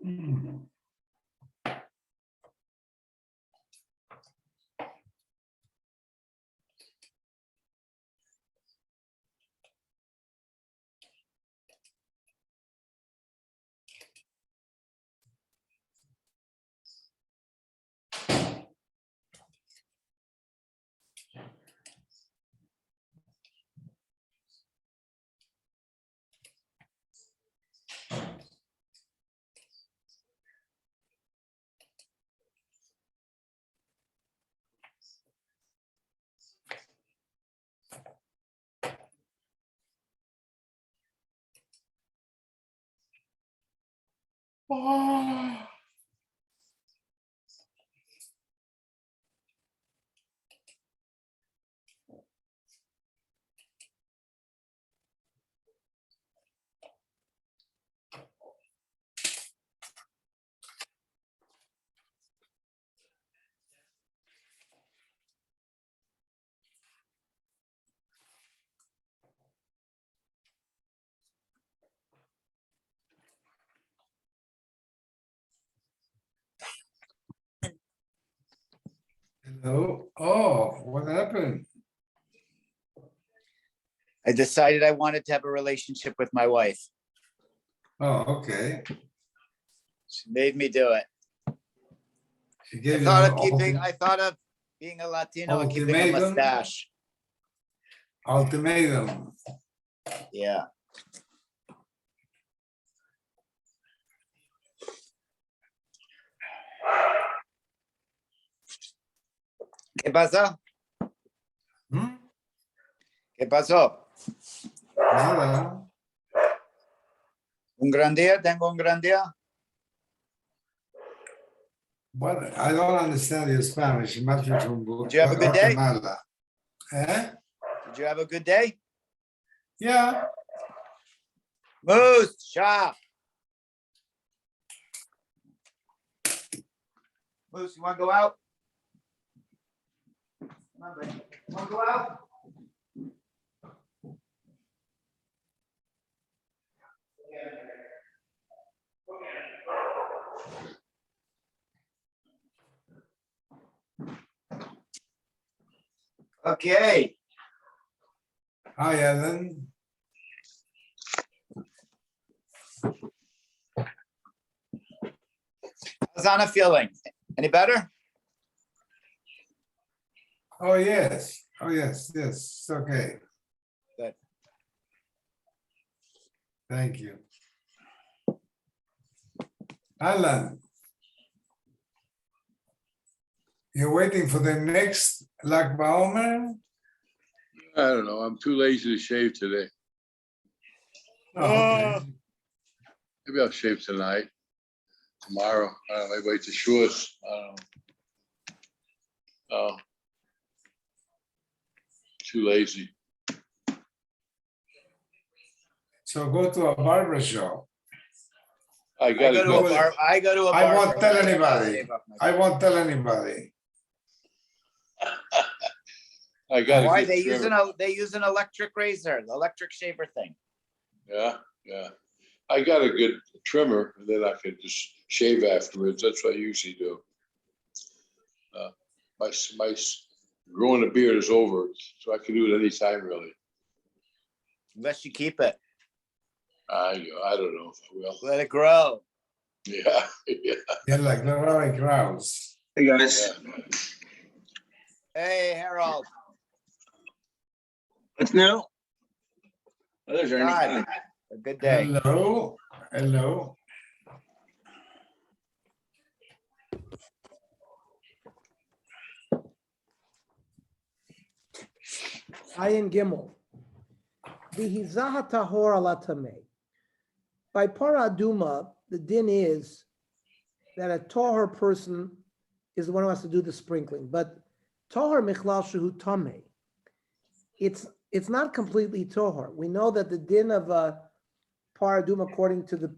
Mm. Oh. Hello. Oh, what happened? I decided I wanted to have a relationship with my wife. Oh, okay. She made me do it. She I gave you thought an of being a Latino and keeping a ultimatum? mustache. ultimatum. Yeah. ¿Qué pasó? Hmm? ¿Qué pasó? Nada. Un gran día, tengo un gran día. What? I don't understand your Spanish. You must be from Did you have a good day? Guatemala. Eh? Did you have a good day? Yeah. Moose, shop. Moose, you want to go out? Come on, buddy. You want to go out? Okay. Hi, Ellen. How's Anna feeling? Any better? Oh, yes. Oh, yes. Yes. It's okay. Good. Thank you. Alan. You're waiting for the next Lag BaOmer? I don't know. I'm too lazy to shave today. Oh, okay. Maybe I'll shave tonight, tomorrow. I don't know, maybe wait to Shores. I don't know. Oh. Too lazy. So go to a barber shop. I gotta I go. go to a bar. I won't tell for- anybody. save up my- I won't tell anybody. I gotta Why get they use an electric razor, the electric shaver thing. Yeah, yeah. I got a good trimmer, and then I can just shave afterwards. That's what I usually do. My growing a beard is over, so I can do it anytime, really. Unless you keep it, I don't know if I will. let it grow. Yeah, yeah, You're like Rory Krause. Hey guys, yeah. Hey, Harold. what's new? Others are God, anything. a good day. Hello. Hello. Ayin Gimel. V'hizaha tahor ala tameh. By para aduma, the din is that a tahor person is the one who has to do the sprinkling. But tahor michlal shehu tameh. It's not completely tahor. We know that the din of a para aduma, according to the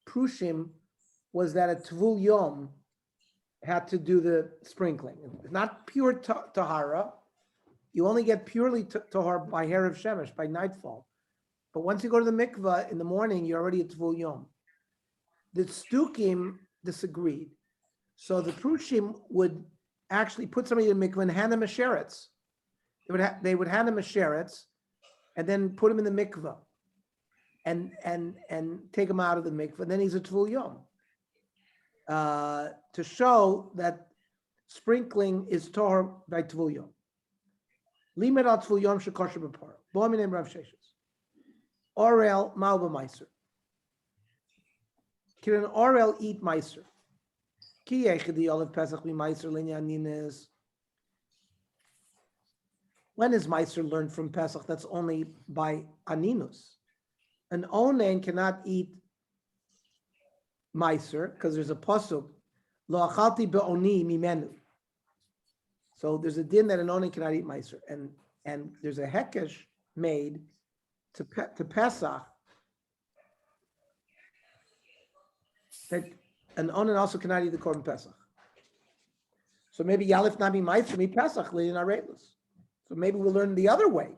Prushim, was that a tvul yom had to do the sprinkling. It's not pure tahara. You only get purely tahor by Erev Shemesh, by nightfall. But once you go to the mikvah in the morning, you're already at Tvul Yom. The Stukim disagreed. So the Prushim would actually put somebody in the mikveh and hand them a sheretz. They would hand him a sheretz and then put him in the mikveh and take him out of the mikveh. And then he's a tvul yom. To show that sprinkling is tor by tvul yom. Limed al tvul yom shekosher b'para. Bo minem Rav Sheshes. Orel mal b'maiser. Can an orel eat meiser? Ki yechidi olav pesach b'maiser linyanines. When is meiser learned from Pesach? That's only by aninus. An onen cannot eat meiser because there's a pasuk lo achalti be'oni mimenu. So there's a din that an onen cannot eat meiser, and there's a hekesh made to Pesach that an onen also cannot eat the korban Pesach. So maybe yalif nami meiser mi Pesach leading areilus. So maybe we'll learn the other way.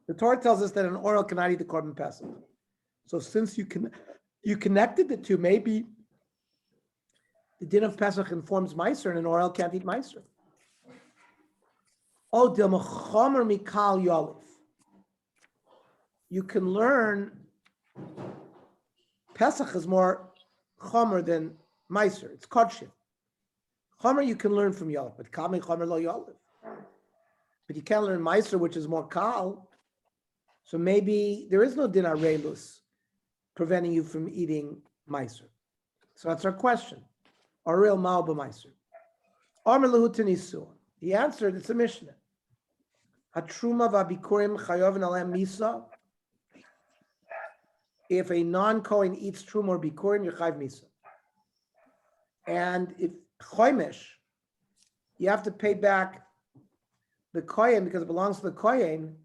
The Torah tells us that an oral cannot eat the korban Pesach. So since you connected the two, maybe the din of Pesach informs Meiser and an oral can't eat Meiser. Oh, del mechomer mikal yolif. You can learn Pesach is more chomer than Meiser. It's kodshim. Chomer you can learn from yolif, but kami chomer lo yolif. But you can't learn Meiser, which is more kal. So maybe there is no din arelus preventing you from eating Meiser. So that's our question. Arel mal b'Meiser. Amar lehu tenisu. He answered, it's a Mishnah. Hatruma v'abikurim chayovin alem misa. If a non-Kohen eats truma or bikurim, you chayv misa. And if choymesh, you have to pay back the Kohen because it belongs to the Kohen.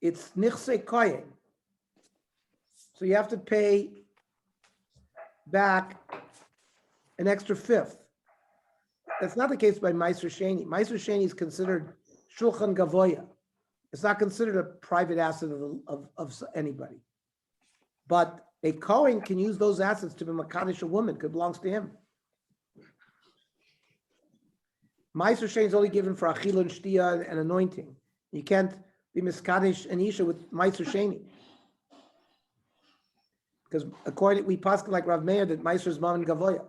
It's nichse Kohen. So you have to pay back an extra fifth. That's not the case by Meiser Sheni. Meiser Sheni is considered Shulchan Gavoya. It's not considered a private asset of anybody. But a Kohen can use those assets to be Makadish a woman, because it belongs to him. Meiser Sheni is only given for Achila and Shtia and anointing. You can't be Miskadish and Isha with Meiser Sheni. Because according we paskin like Rav Meir that Meiser is Mammon Gavoya.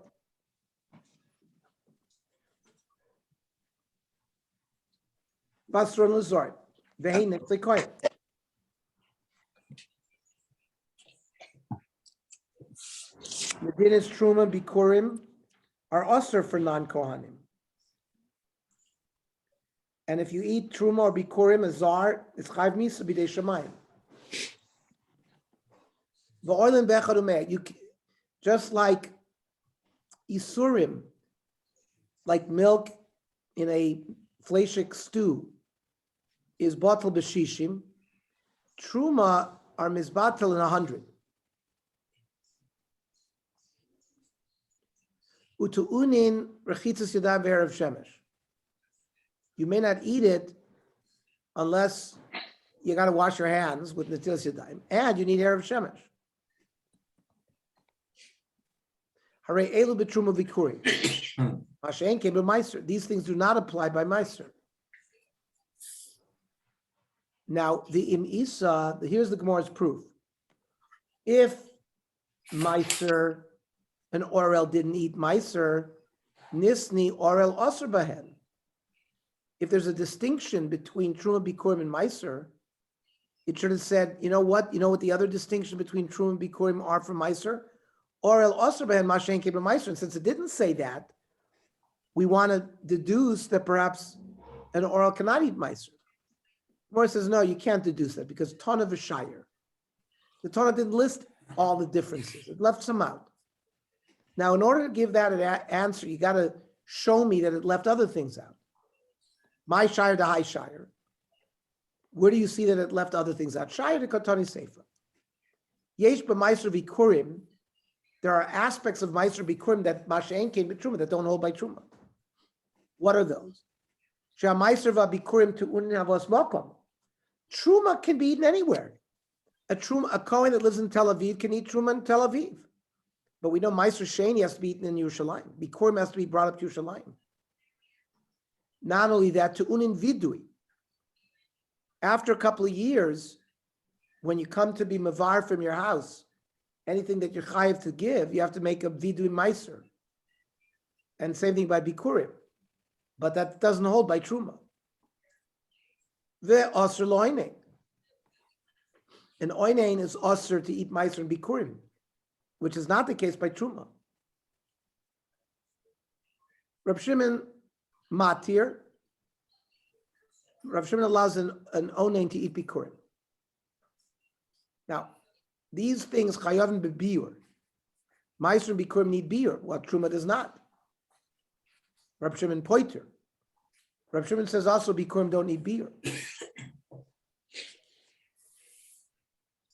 Basron Luzor, Vehi Nechse Kohen. Medinas Truma Bikurim are usher for non-Kohanim. And if you eat Truma or Bikurim, a Zar, it's Chayv Misa B'dei Shamayim. The oil in Bechadumeh, you just like Isurim, like milk in a fleshik stew, is batal b'shishim. Truma are misbatal in 100. Utu'unin rechitzas yadayim ve'erev shemesh. You may not eat it unless you got to wash your hands with netilas yadayim, and you need erev shemesh. Harei elu b'truma v'ikurim. Mashen came to Meiser. These things do not apply by Meiser. Now, the Im Isa, here's the Gemara's proof. If Meiser and Orel didn't eat Meiser, Nisni Orel Osir Bahen. If there's a distinction between Truma Bikurim and Meiser, it should have said, you know what? You know what the other distinction between Truma and Bikurim are from Meiser? Orel Osir Bahen Mashen came to Meiser. And since it didn't say that, we want to deduce that perhaps an Orel cannot eat Meiser. Gemara says, no, you can't deduce that because Tana v'Shayir. The Tana didn't list all the differences. It left some out. Now, in order to give that an answer, you got to show me that it left other things out. My Shire to High Shire. Where do you see that it left other things out? Shire to Katani Sefer. Yesh b'Meiser v'Kurim. There are aspects of Meiser v'Kurim that Mashen came to Truma that don't hold by Truma. What are those? Sha'Meiser v'Bikurim to Unin Havos Mokom. Truma can be eaten anywhere. A Kohen that lives in Tel Aviv can eat Truma in Tel Aviv. But we know Meiser Sheni has to be eaten in Yerushalayim. Bikurim has to be brought up to Yerushalayim. Not only that, to unin vidui. After a couple of years, when you come to be mavar from your house, anything that you're chayiv to give, you have to make a vidui meiser. And same thing by bikurim. But that doesn't hold by truma. The osir loinein. An oinein is osir to eat meiser and bikurim, which is not the case by truma. Reb Shimon matir. Reb Shimon allows an oinein to eat bikurim. Now, these things chayavim bebiur. Meiser and bikurim need biur, what truma does not. Reb Shimon poiter. Reb Shimon says also bikurim don't need biur.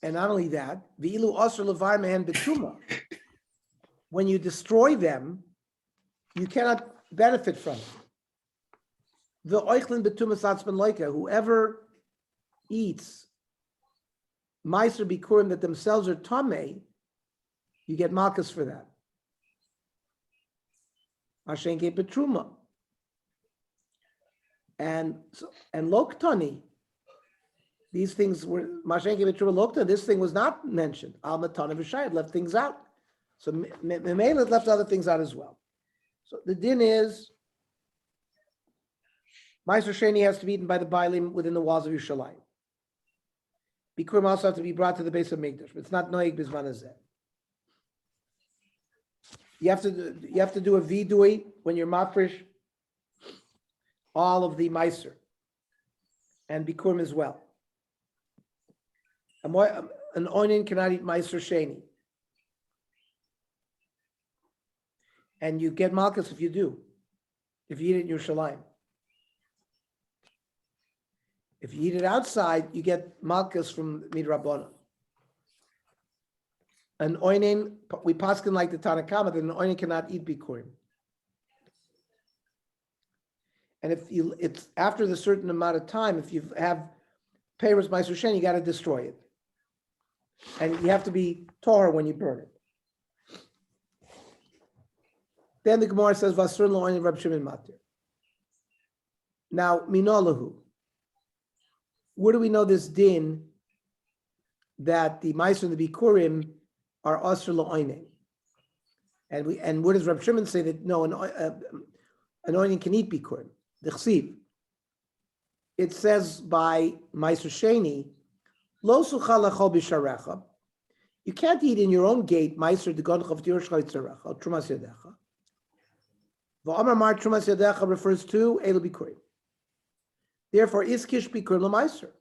And not only that, v'ilu asr levar mehen betuma. When you destroy them, you cannot benefit from it. The oichlin betuma satzman loika. Whoever eats meiser bikurim that themselves are tamei, you get malchus for that. Mashenke betruma. And loktani, these things were mashenke betruma lokta. This thing was not mentioned. Al matana v'shayad left things out. So Memela left other things out as well. So the din is Meiser Sheni has to be eaten by the Bailim within the walls of Yerushalayim. Bikurim also have to be brought to the base of Mikdash, but it's not noig bizman hazeh. You have to do a vidui when you're mafresh all of the meiser and bikurim as well. An onion cannot eat meiser sheni, and you get malchus if you do. If you eat it in Yerushalayim, if you eat it outside, you get malchus from midrabanan. An oinen, we paskin like the Tanakama, that an oinen cannot eat bikurim. And it's after the certain amount of time, if you have peiros meiser shen, you got to destroy it, and you have to be tar when you burn it. Then the Gemara says vasur lo'oinen Reb Shimon matir. Now minolahu. Where do we know this din that the meiser and the bikurim are asr lo'oinen? And where does Reb Shimon say that no, an oinen can eat bikurim? The chsiv. It says by meiser sheni, lo suchal lachol b'sharecha. You can't eat in your own gate meiser degonch of tirushcha yitzarecha trumas yadecha. V'amar mar trumas yadecha refers to elu bikurim. Therefore, iskish bikurim l'meiser.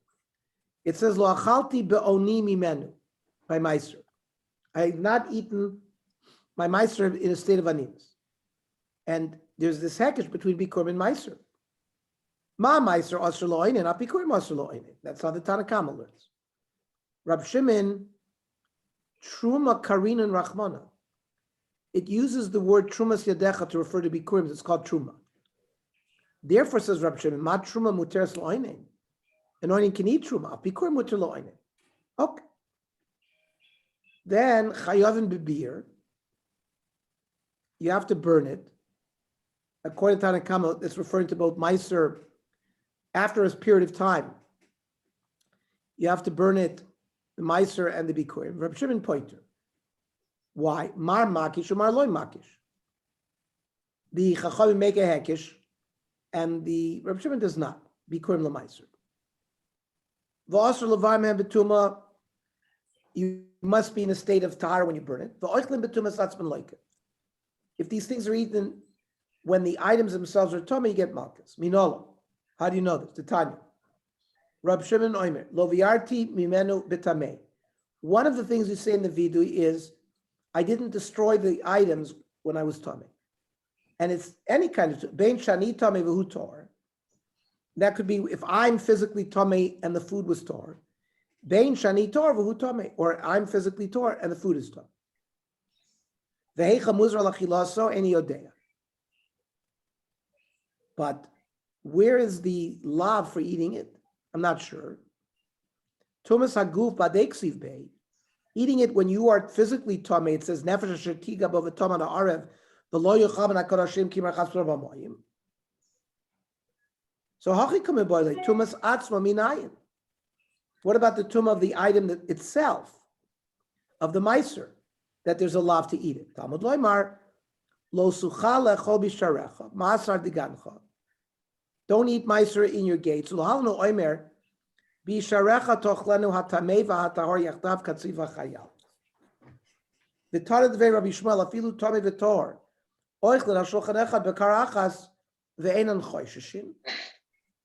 It says lo achalti be'oni mimenu by meiser. I have not eaten my meiser in a state of aninus. And there's this hekesh between bikurim and meiser. Ma meiser asr lo'oinen, not bikurim asr lo'oinen. That's how the Tanakama learns. Rab Shimon, truma karin and rachmana. It uses the word trumas yadecha to refer to bikurim. It's called truma. Therefore, says Rab Shimon, ma truma muteres lo'oinen. An oinen can eat truma. Bikurim muter lo'oinen. Okay. Then chayavin bebir. You have to burn it. According to Tanakama, it's referring to both meiser. After a period of time, you have to burn it, the meiser and the bikurim. Reb Shimon pointer. Why? Mar makish or mar loy makish. The chachamim make a hekish, and the Reb Shimon does not. Bikurim l'meiser. V'asr levar betuma. You must be in a state of tahara when you burn it. V'oichlin betuma satzman loika. If these things are eaten when the items themselves are tummy, you get malchus. Minolo. How do you know this? The Tanya. Rab Shimon Oimer. Lo viarti mimenu bitamei. One of the things we say in the vidu is, I didn't destroy the items when I was tummy. And it's any kind of bein shani tummy v'hu tor. That could be if I'm physically tummy and the food was tor. Bein shani tor v'hu tummy. Or I'm physically tor and the food is tor. Vehecha muzra lachilaso eni yodea. But where is the lav for eating it? I'm not sure. Tumas haguf badeksiv bei. Eating it when you are physically tummy, it says nefesh asher tiga bo v'tama na'arev v'lo yochal ben hakol Hashem ki merchas b'ramayim. So hachi kamei boy like tumas atzma minayin. What about the tumah of the item that itself, of the meiser, that there's a lav to eat it? Talmud loymar lo sucha lechol bisharecha ma'asar digancha. Don't eat meiser in your gates. U'halnu oimer bisharecha tochlenu hatamei v'hatahor yachdav katziv v'chayal. V'tara devei Rabbi Shmuel afilu tamei v'tor oichlin ha'shulchan echad b'kar achas ve'enan chosheshin.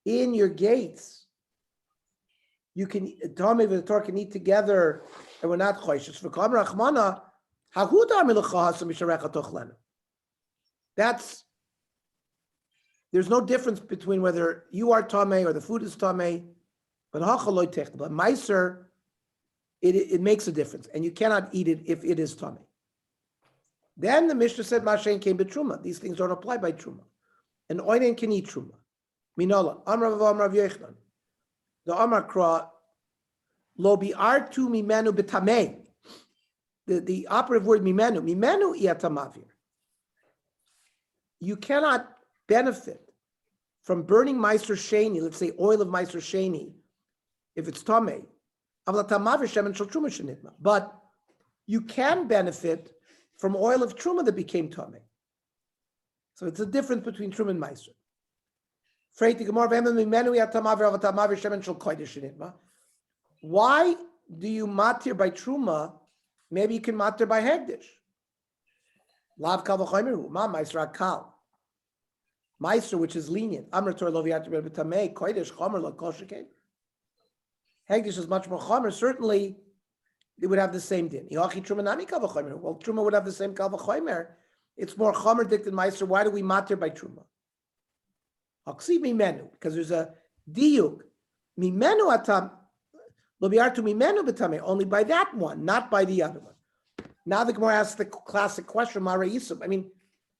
In your gates, you can tamei v'tor can eat together, and we're not choishes. V'kam rachmana hahu tamei l'chahasam bisharecha tochlenu. There's no difference between whether you are tamei or the food is tamei, but hachaloi techna. But meiser, it makes a difference, and you cannot eat it if it is tamei. Then the Mishnah said, Mashen came betruma. These things don't apply by truma. An oinen can eat truma. Minola, Amrav Amrav Yechnan. The Amar Kra, lo bi'artu mimenu betamei. The operative word mimenu iatamavir. You cannot benefit from burning Meiser Sheni, let's say oil of Meiser Sheni, if it's Tamei. But you can benefit from oil of Truma that became Tamei. So it's a difference between Truma and Meiser. Why do you matir by Truma? Maybe you can matir by Hegdish. Lav kal v'choymeru, ma Meiser akal. Meiser, which is lenient. Amrator lo v'yatir b'tamei, kodesh chomer lo kol sheken. Hegdish is much more chomer. Certainly, it would have the same din. Yochi Truma nami kal v'choymeru. Well, Truma would have the same kal v'choymer. It's more chomer dik than Meiser. Why do we matir by Truma? Haksiv mimenu, because there's a diuk. Mimenu atam, lo v'yartu mimenu b'tamei. Only by that one, not by the other one. Now the Gemara asks the classic question, Mara Yisuf. I mean,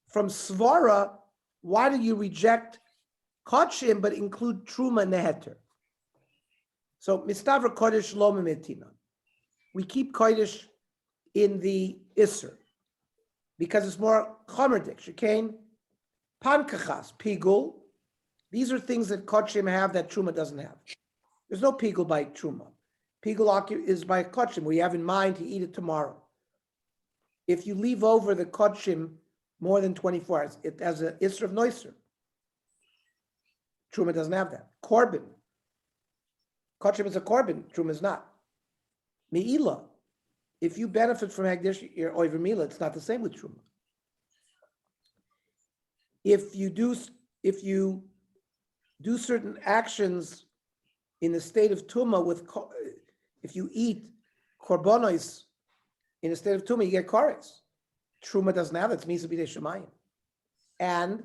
from Svara, why do you reject Kodshim but include Truma and Neheter? So, Mistavra Kodesh Lo Mimetina. We keep Kodesh in the Isser because it's more Chomerdik. Shekain, Pankachas, Pigul. These are things that Kodshim have that Truma doesn't have. There's no Pigul by Truma. Pigul is by Kodshim, where you have in mind to eat it tomorrow. If you leave over the Kodshim more than 24 hours, it has an Isser of Noiser. Truma doesn't have that. Korban. Kodshim is a Korban, Truma is not. Me'ila. If you benefit from Hagdish, your Oiver Mila, it's not the same with Truma. If you do certain actions in the state of Tuma if you eat Korbanos in a state of Tumah, you get Kores. Truma doesn't have it. It's Misa B'dei Shemayim. And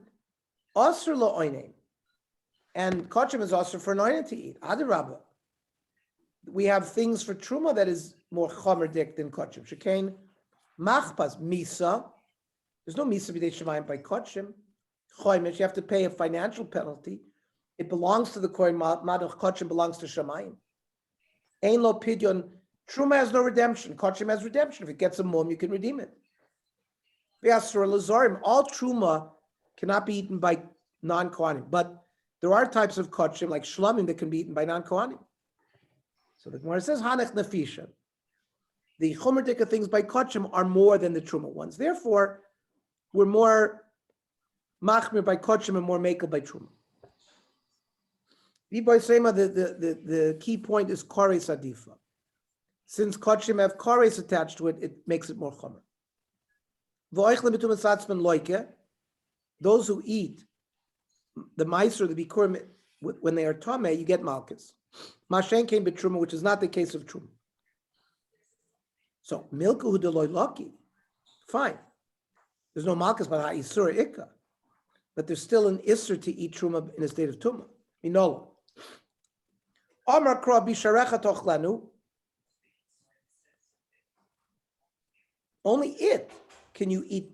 Asr lo Oinen. And Kodshim is Asr for an Oinen to eat. Adarabba. We have things for Truma that is more Chomerdik than Kodshim. Shekain Machpas, Misa. There's no Misa B'dei Shemayim by Kodshim. Choymish, you have to pay a financial penalty. It belongs to the Kohen Maduch. Kodshim belongs to Shemayim. Ein lo Pidyon. Truma has no redemption. Kodshim has redemption. If it gets a mum, you can redeem it. All Truma cannot be eaten by non-Kohanim, but there are types of Kodshim, like Shlamim, that can be eaten by non-Kohanim. So the Gemara says, Hanech Nefisha. The Chumerdika things by Kodshim are more than the Truma ones. Therefore, we're more Machmir by Kodshim and more Mekel by Truma. The key point is Kores Adifa. Since Kodshim have Kores attached to it, it makes it more Chomer. Those who eat the Meiser, the Bikurim, when they are Tomei, you get Malchus. Mashen came Truma, which is not the case of Truma. So, Milku Deloy Loki, fine. There's no Malchus, but Ha'isur Ikka. But there's still an Isser to eat Truma in a state of Tumah. Minolo. Amar Kra Bisharecha Tochlanu. Only it can you eat.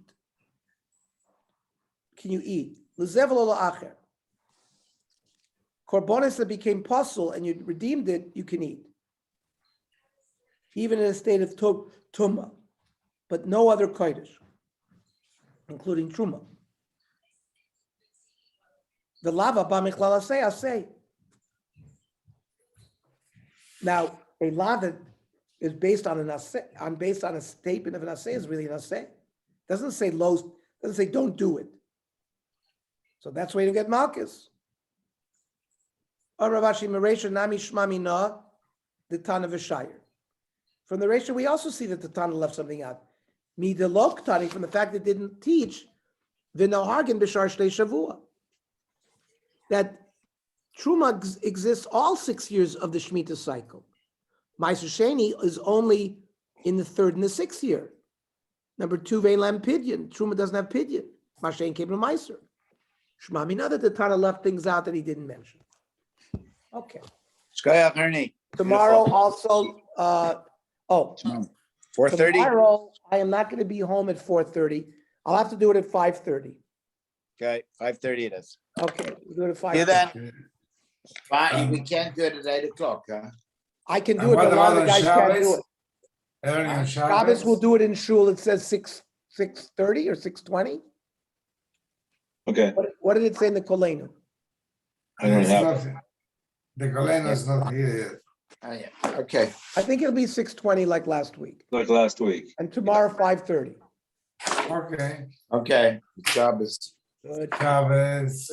L'zevel ola acher. Korbanos that became puzzle and you redeemed it, you can eat. even in a state of tumma, but no other kodesh, including truma. The lava b'michlal asay. Now, a lava is based on based on a statement of an asay is really an asay. Doesn't say doesn't say don't do it. So that's where you get malchus. Or Ravashi Meresha Nami Shmamina, the Tana Vishayir. From the Resha, we also see that the Tana left something out. Midelok Tani, from the fact that it didn't teach V'nohargin B'shar Shlei Shavua. That Truma exists all 6 years of the Shemitah cycle. Ma'aser Sheni is only in the 3rd and the 6th year. Number 2, Ve'lam Pidyon. Truma doesn't have Pidyon. Mashen came to Ma'aser. Shmamina, that the Tana left things out that he didn't mention. Okay. Shkoyach, Ernie. Tomorrow also, 4:30. tomorrow I am not going to be home at 4:30. I'll have to do it at 5:30. Okay, 5:30 it is. Okay, we'll do it at See you 5:30. then. Fine, we can't do it at 8 o'clock, huh? I can And do it, what but a lot of the about on guys can't do Shabbos? it. Early on Shabbos will Shabbos? do it in shul. It says 6:30 or 6:20. Okay, What did it say in the Kolenu? I don't It's have not- The Galena is not here yet. Oh, yeah. Okay. I think it'll be 6:20 like last week. like last week. And tomorrow 5:30. Okay, Okay. Shabbos. Good. Shabbos.